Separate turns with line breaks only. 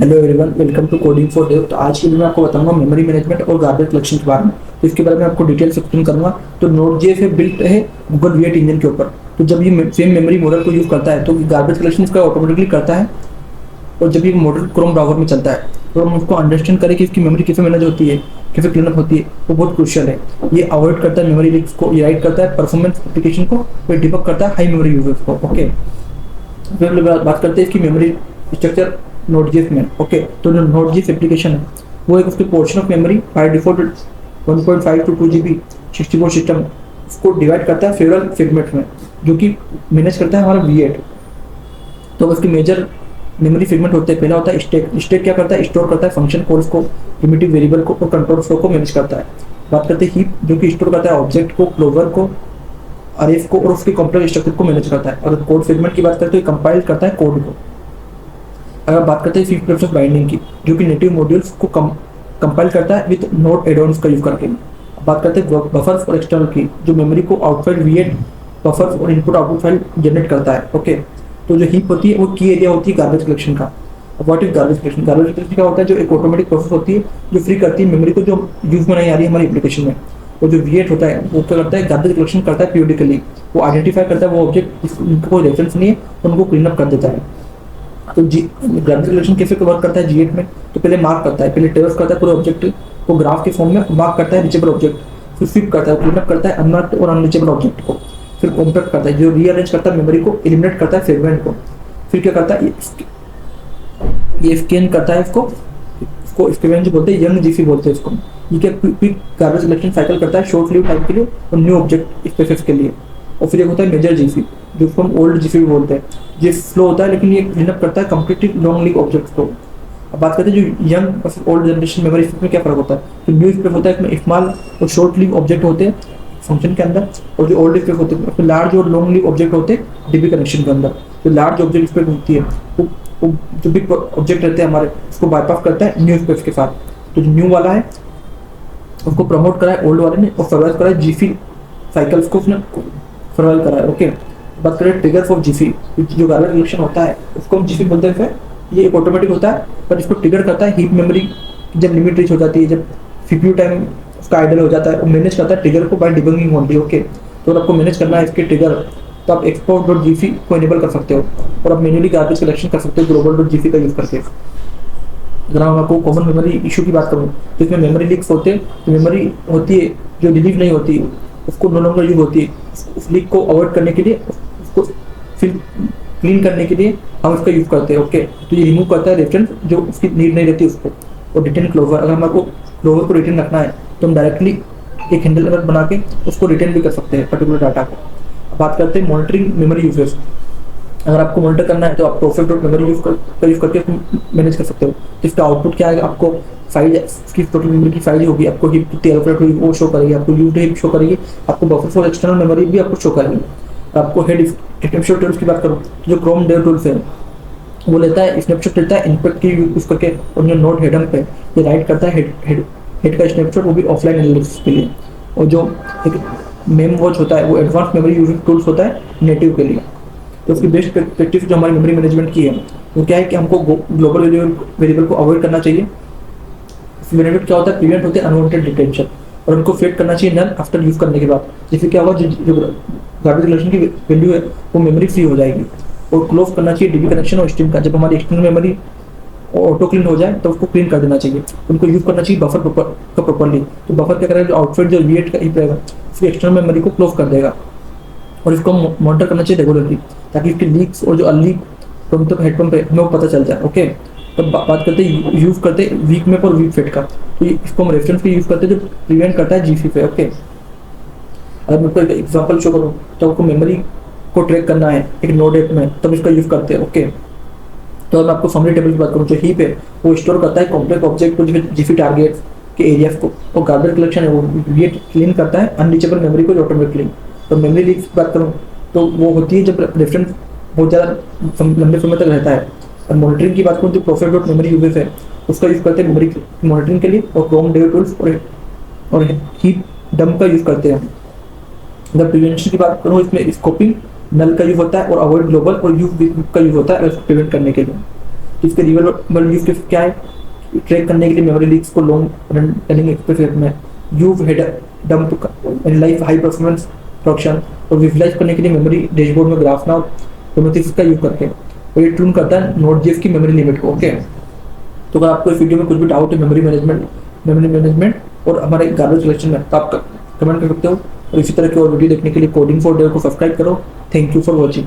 Hello everyone, welcome to coding for dev. तो आज के लिए मैं आपको बताऊंगा मेमोरी मैनेजमेंट और गार्बेज कलेक्शन के बारे में। तो इसके बारे में आपको डिटेल से एक्सप्लेन करूंगा। तो नोड.जेएस बिल्ट है गूगल V8 इंजन के ऊपर। तो जब ये सेम मेमोरी मॉडल को यूज करता है तो गार्बेज कलेक्शन इसका ऑटोमेटिकली करता है। और जब ये मॉडल क्रोम ब्राउजर में चलता है तो हम उसको अंडरस्टैंड करें कि इसकी मेमोरी कैसे मैनेज होती है, कैसे क्लीनअप होती है, वो बहुत क्रूशियल है। ये अवॉइड करता है मेमोरी लीक्स को, ये राइट करता है परफॉर्मेंस एप्लीकेशन को, ये डिबग करता है हाई मेमोरी यूजर्स को। ओके, फिर बात करते हैं इसकी मेमोरी स्ट्रक्चर नोड.जेएस में। ओके, तो जो नोड.जेएस एप्लीकेशन है वो एक उसके portion of memory by default 1.5 to 2 GB 64 system उसको डिवाइड करता है सेवरल सेगमेंट में, जो कि मैनेज करता है हमारा V8। तो उसकी मेजर मेमोरी सेगमेंट होते हैं। पहला होता है स्टैक। स्टैक क्या करता है? स्टोर करता है फंक्शन कॉल्स को, प्रिमिटिव वेरिएबल को और कंट्रोल फ्लो को मैनेज करता है। बात करते हैं हीप, जो कि स्टोर करता है ऑब्जेक्ट को, क्लोवर को, अरेज को और उसके कॉम्प्लेक्स स्ट्रक्चर को मैनेज करता है। अगर कोड सेगमेंट की बात करते हैं तो कंपाइल करता है कोड को। अगर बात करते हैं सिंपल प्रोसेस बाइंडिंग की, जो कि नेटिव मॉड्यूल्स को कंपाइल करता है विद नोड एडॉन्स का यूज करके। बात करते हैं बफर्स और एक्सटर्नल की, जो मेमोरी को आउटसाइड V8 बफर्स और इनपुट आउटपुट फाइल जनरेट करता है। ओके, तो जो हीप होती है वो की एरिया होती है गार्बेज कलेक्शन का। What is garbage collection? Garbage collection क्या होता है? जो एक ऑटोमेटिक प्रोसेस होती है जो फ्री करती है मेमोरी को, जो यूज में नहीं आ रही है हमारी एप्लीकेशन में। और जो V8 होता है वो क्या करता है? गार्बेज कलेक्शन करता है पीरियडिकली। वो आइडेंटिफाई करता है वो ऑब्जेक्ट जिनका कोई रेफरेंस नहीं है, उनको क्लीन अप कर देता है। तो गार्बेज कलेक्शन कैसे वर्क करता है G8 में? तो पहले मार्क करता है, पहले ट्रेवर्स करता है पूरे ऑब्जेक्ट को ग्राफ के फॉर्म में, मार्क करता है रीचेबल ऑब्जेक्ट, फिर स्वीप करता है, क्लीन अप करता है अनमार्क्ड और अनरीचेबल ऑब्जेक्ट को, फिर कॉम्पैक्ट करता है, जो रीअरेंज करता है मेमोरी को, एलिमिनेट करता है सेगमेंट को, फिर क्या करता है? ये स्कैन करता है इसको स्कैन जो बोलते हैं, यंग जीसी बोलते हैं इसको। ये क्या क्विक गार्बेज कलेक्शन साइकिल करता है शॉर्ट लिव टाइम के लिए और न्यू ऑब्जेक्ट स्पेसिस के लिए। और फिर एक होता है मेजर जीसी, जो उसको हम ओल्ड जीसी भी बोलते हैं। ये फ्लो होता है लेकिन ये क्लीन अप करता है कंप्लीटली लॉन्ग लिव ऑब्जेक्ट्स को। अब बात करते हैं जो यंग और ओल्ड जनरेशन मेमोरी में क्या फर्क होता है। तो न्यू स्पेस होता है, इसमें स्मॉल और शॉर्ट लिव ऑब्जेक्ट होते हैं फंक्शन के अंदर, और जो ओल्ड स्पेस होते हैं उसमें लार्ज और लॉन्ग लिव ऑब्जेक्ट होते हैं डीबी कनेक्शन के अंदर। जो लार्ज ऑब्जेक्ट स्पेस होती है वो जो बिग ऑब्जेक्ट रहते हैं हमारे, उसको बाईपास करता है न्यू स्पेस के साथ। तो जो न्यू वाला है उसको प्रमोट करा है ओल्ड वाले ने और सर्वाइव करा है जीसी साइकिल्स को, उसने सर्वाइव करा है। ओके, बात करें ट्रिगर फॉर जीसी, जो गार्बेज कलेक्शन होता है उसको हम जीसी बोलते हैं। ये एक ऑटोमेटिक होता है पर इसको ट्रिगर करता है हीप मेमोरी जब लिमिट रीच हो जाती है, जब सीपीयू टाइम उसका आइडल हो जाता है, वो मैनेज करता है ट्रिगर को बाय डिबगिंग ओनली। ओके, तो अगर आपको मैनेज करना है इसके ट्रिगर तो आप export.gc को इनेबल कर सकते हो और आप मैन्युअली गार्बेज कलेक्शन कर सकते हो global.gc का यूज करके। अगर हम आपको कॉमन मेमोरी इशू की बात करूँ तो इसमें मेमोरी लीक्स होते हैं। तो मेमोरी होती है जो डिलीट नहीं होती, उसको नो लॉन्गर यूज होती है। उस लीक को अवॉइड करने के लिए, उसको फिर क्लीन करने के लिए हम उसका यूज करते हैं। ओके, तो ये रिमूव करता है रेफरेंस जो उसकी नीड नहीं रहती उसको। और रिटेन क्लोवर, अगर हमको क्लोवर को रिटेन रखना है तो हम डायरेक्टली एक हैंडल बना के उसको रिटेन भी कर सकते हैं पर्टिकुलर डाटा को। बात करते हैं मॉनिटरिंग मेमोरी यूजेस। अगर आपको मॉनिटर करना है तो आप perfect.memory यूज करके मैनेज कर सकते हो। तो इसका आउटपुट क्या आएगा? आपको फाइल, इसकी टोटल मेमोरी की फाइल होगी, आपको हीप कितनी एलोकेट हुई वो शो करेगी, आपको यूज्ड हीप शो करेगी, आपको बफर फॉर एक्सटर्नल मेमोरी भी आपको शो करेगी। आपको हेड स्नैपशॉट टूल्स की बात करूँ तो जो क्रोम डेव टूल्स है वो लेता है स्नैपशॉट, लेता है इनपुट की यूज करके, और जो नोड हेडम पे ये राइट करता है हेड का स्नैपशॉट, वो भी ऑफलाइन एनालिसिस के लिए। और जो एक मेम वॉच होता है वो एडवांस मेमोरी यूजिंग टूल्स होता है नेटिव के लिए। तो उसकी बेस्ट प्रैक्टिस जो हमारी मेमोरी मैनेजमेंट की है वो क्या है कि हमको ग्लोबल वेरिएबल को अवॉइड करना चाहिए। वेरिएबल क्या होता है? प्रिवेंट होते हैं अनवांटेड डिटेंशन, और उनको सेट करना चाहिए नल आफ्टर यूज करने के बाद। जिससे क्या होगा, जो गार्बेज कलेक्शन की वैल्यू है वो मेमोरी फ्री हो जाएगी। और क्लोज करना चाहिए डीबी कनेक्शन और स्ट्रीम का। जब हमारी एक्सटर्नल मेमोरी ऑटो क्लीन हो जाए तो उसको क्लीन कर देना चाहिए। उनको यूज करना चाहिए बफर का प्रॉपर्ली। तो बफर क्या करेगा, जो आउटसाइड जो V8 का हीप रहेगा उसकी एक्सटर्नल मेमोरी को क्लोज कर देगा। और इसको मॉनिटर करना चाहिए रेगुलरली, ताकि इसकी लीक्स और जो अर्ली पंप तक हेड पंप है हमें पता चल जाए। ओके, तब बात करते हैं यूज करते हैं वीक मैप और वीक फिट का। तो इसको हम रेफरेंस पे यूज करते हैं जो प्रिवेंट करता है जीसी पे। ओके, अगर मैं कोई एग्जाम्पल शो करूँ तो आपको मेमोरी को ट्रैक करना है एक नोड ऐप में, तब इसका यूज करते हैं। ओके, तो मैं आपको समरी टेबल की बात करूँ, जो हीप है वो स्टोर करता है कॉम्प्लेक्स ऑब्जेक्ट को, जीसी टारगेट के एरियाज को। और गार्बेज कलेक्शन है वो V8 क्लीन करता है अनरीचेबल मेमोरी को ऑटोमेटिकली। तो मेमोरी लीक्स की बात करूँ तो वो होती है जब रेफरेंस बहुत ज़्यादा लंबे समय तक रहता है। और मॉनिटरिंग की बात करूँ तो perfect.memory यूजेस है उसका यूज़ करते हैं मेमोरी मॉनिटरिंग के लिए, और क्रोम डेव टूल्स और हीप डंप का यूज़ करते हैं। अगर प्रिवेंशन की बात करूँ, इसमें स्कोपिंग नल का यूज होता है और अवॉइड ग्लोबल और यूज का यूज होता है प्रिवेंट करने के लिए। इसके रियल यूज केस क्या है, ट्रैक करने के लिए मेमोरी लीक्स को लॉन्ग रनिंग एक्सप्रेस में you head dump life high performance production और विजुलाइज करने के लिए मेमोरी डैशबोर्ड में ग्राफ ना प्रोमेथिक्स का यूज करते हैं और ये ट्यून करता है Node.js की मेमोरी लिमिट को। ओके, तो अगर आपको इस वीडियो में कुछ भी डाउट है मेमोरी मैनेजमेंट और हमारे गार्बेज कलेक्शन में, तो आप कमेंट कर सकते हो। और इसी तरह की और वीडियो देखने के लिए कोडिंग फॉर डेव को सब्सक्राइब करो। Thank you for watching.